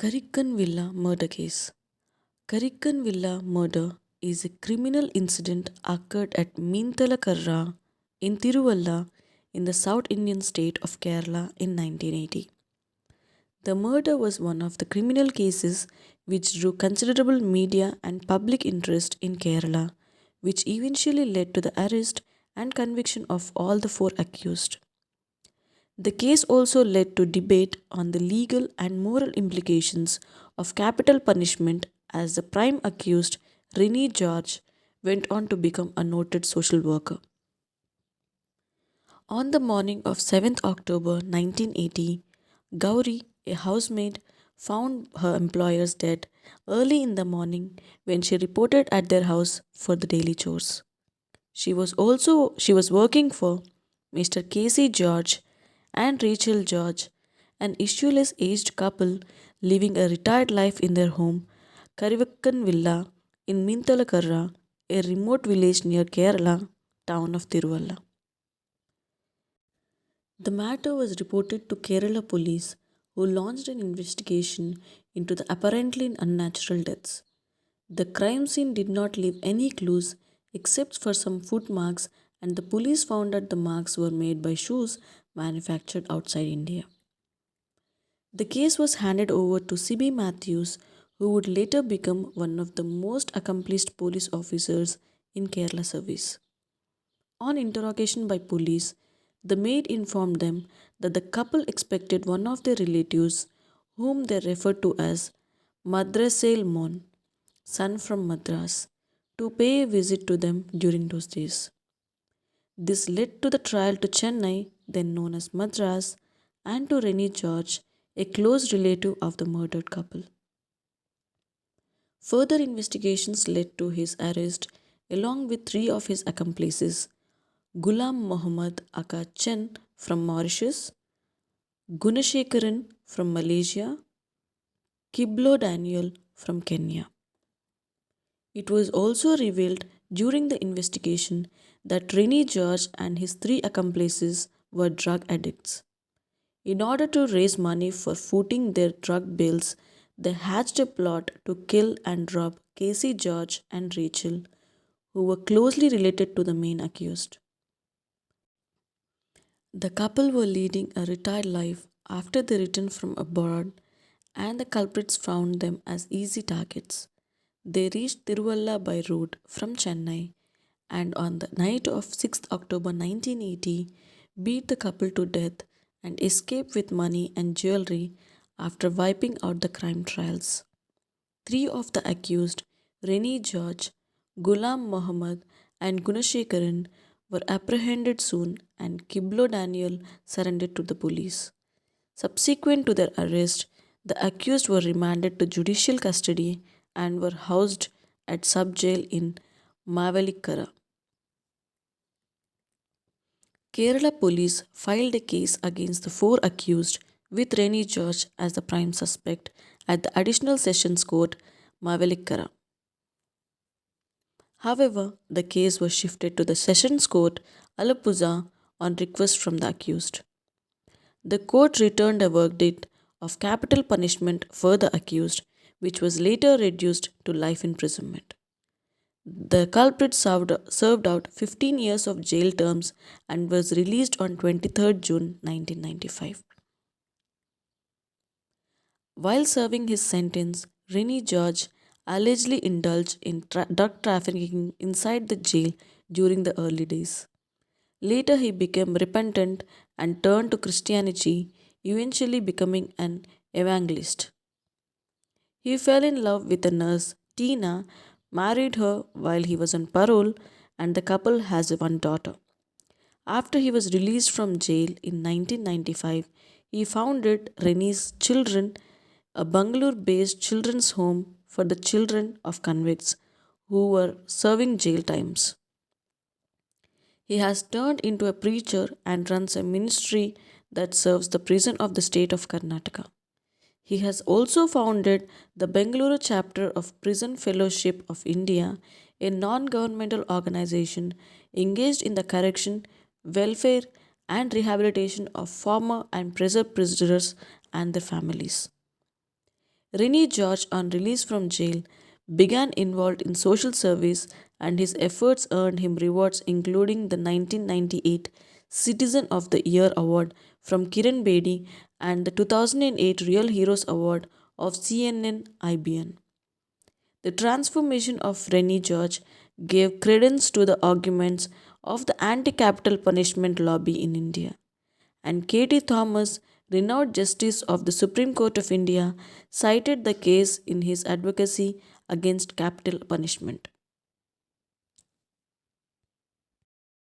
Karikkan Villa murder case. Karikkan Villa murder is a criminal incident occurred at Meentalakarra in Tiruvalla in the South Indian state of Kerala in 1980. The murder was one of the criminal cases which drew considerable media and public interest in Kerala, which eventually led to the arrest and conviction of all the four accused. The case also led to debate on the legal and moral implications of capital punishment as the prime accused, Rennie George, went on to become a noted social worker. On the morning of 7th October 1980, Gauri, a housemaid, found her employers dead early in the morning when she reported at their house for the daily chores. She was working for Mr. Casey George and Rachel George, an issueless aged couple living a retired life in their home, Karikkan Villa in Mintalakarra, a remote village near Kerala town of Tiruvalla. The matter was reported to Kerala police, who launched an investigation into the apparently unnatural deaths. The crime scene did not leave any clues except for some footmarks, and the police found that the marks were made by shoes manufactured outside India. The case was handed over to C.B. Matthews, who would later become one of the most accomplished police officers in Kerala service. On interrogation by police, the maid informed them that the couple expected one of their relatives, whom they referred to as Madrasail Mon, son from Madras, to pay a visit to them during those days. This led to the trial to Chennai, then known as Madras, and to Rennie George, a close relative of the murdered couple. Further investigations led to his arrest along with three of his accomplices: Gulam Muhammad Aka Chen from Mauritius, Gunashekaran from Malaysia, Kiblo Daniel from Kenya. It was also revealed during the investigation that Rennie George and his three accomplices were drug addicts. In order to raise money for footing their drug bills, they hatched a plot to kill and rob Casey George and Rachel, who were closely related to the main accused. The couple were leading a retired life after they returned from abroad, and the culprits found them as easy targets. They reached Tiruvalla by road from Chennai, and on the night of 6th October 1980 beat the couple to death and escaped with money and jewelry after wiping out the crime trials. Three of the accused, Rennie George, Ghulam Mohammed, and Gunashekaran, were apprehended soon, and Kiblo Daniel surrendered to the police. Subsequent to their arrest, the accused were remanded to judicial custody and were housed at sub jail in Mavalikkara. Kerala police filed a case against the four accused with Rennie George as the prime suspect at the Additional Sessions Court, Mavalikkara. However, the case was shifted to the Sessions Court, Alapuzha, on request from the accused. The court returned a verdict of capital punishment for the accused, which was later reduced to life imprisonment. The culprit served out 15 years of jail terms and was released on 23rd June 1995. While serving his sentence, Rennie George allegedly indulged in drug trafficking inside the jail during the early days. Later, he became repentant and turned to Christianity, eventually becoming an evangelist. He fell in love with a nurse, Tina, married her while he was on parole, and the couple has one daughter. After he was released from jail in 1995, he founded Rennie's Children, a Bangalore based children's home for the children of convicts who were serving jail times. He has turned into a preacher and runs a ministry that serves the prison of the state of Karnataka. He has also founded the Bengaluru chapter of Prison Fellowship of India, a non governmental organization engaged in the correction, welfare, and rehabilitation of former and present prisoners and their families. Rennie George, on release from jail, began involved in social service and his efforts earned him rewards including the 1998 Citizen of the Year award from Kiran Bedi and the 2008 Real Heroes Award of CNN IBN. The transformation of Rennie George gave credence to the arguments of the anti capital punishment lobby in India. And K.T. Thomas, renowned Justice of the Supreme Court of India, cited the case in his advocacy against capital punishment.